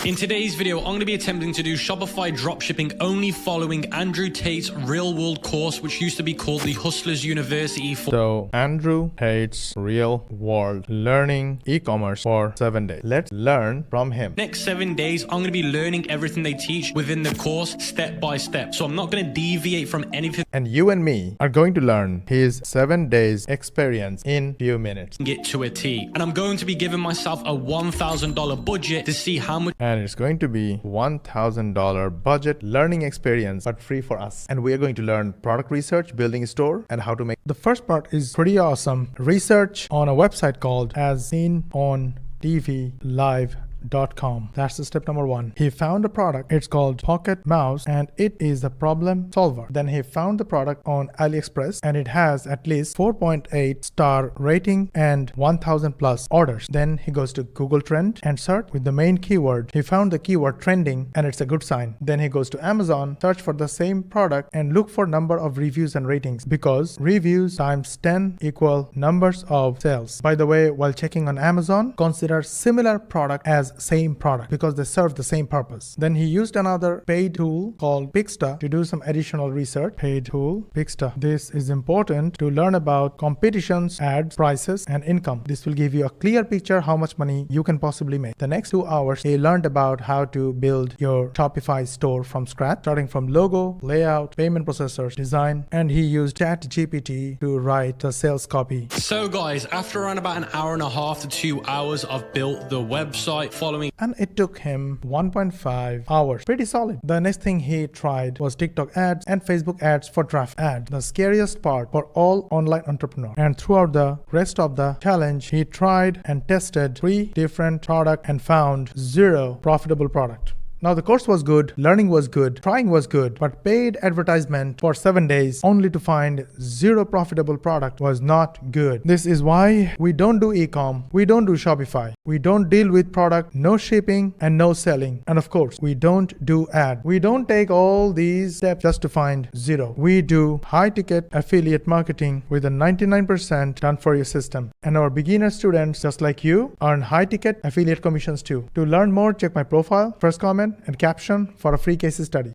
In today's video, I'm going to be attempting to do Shopify dropshipping only following Andrew Tate's real world course, which used to be called the Hustlers University. So Andrew Tate's real world learning e-commerce for 7 days. Let's learn from him. Next 7 days, I'm going to be learning everything they teach within the course step by step. So I'm not going to deviate from anything. And you and me are going to learn his 7 days experience in few minutes. Get to a T. And I'm going to be giving myself a $1,000 budget to see how much. And it's going to be $1,000 budget learning experience, but free for us. And we are going to learn product research, building a store, and how to make. The first part is pretty awesome. Research on a website called AsSeenOnTVLive.com. That's the step number 1. He found a product. It's called Pocket Mouse and it is a problem solver. Then he found the product on AliExpress and it has at least 4.8 star rating and 1,000 plus orders. Then he goes to Google Trend and search with the main keyword. He found the keyword trending and it's a good sign. Then he goes to Amazon, search for the same product and look for number of reviews and ratings, because reviews times 10 equal numbers of sales. By the way, while checking on Amazon, consider similar product as same product because they serve the same purpose. Then he used another paid tool called Pixta to do some additional research. Paid tool, Pixta. This is important to learn about competitions, ads, prices, and income. This will give you a clear picture how much money you can possibly make. The next 2 hours, he learned about how to build your Shopify store from scratch, starting from logo, layout, payment processors, design, and he used ChatGPT to write the sales copy. So guys, after around about an hour and a half to 2 hours, I've built the website following. And it took him 1.5 hours. Pretty solid. The next thing he tried was TikTok ads and Facebook ads for draft ads. The scariest part for all online entrepreneurs. And throughout the rest of the challenge, he tried and tested 3 different products and found 0 profitable product. Now the course was good, learning was good, trying was good, but paid advertisement for 7 days only to find 0 profitable product was not good. This is why we don't do e-com, we don't do Shopify, we don't deal with product, no shipping and no selling. And of course, we don't do ad. We don't take all these steps just to find 0. We do high ticket affiliate marketing with a 99% done for you system. And our beginner students, just like you, earn high ticket affiliate commissions too. To learn more, check my profile, first comment and caption for a free case study.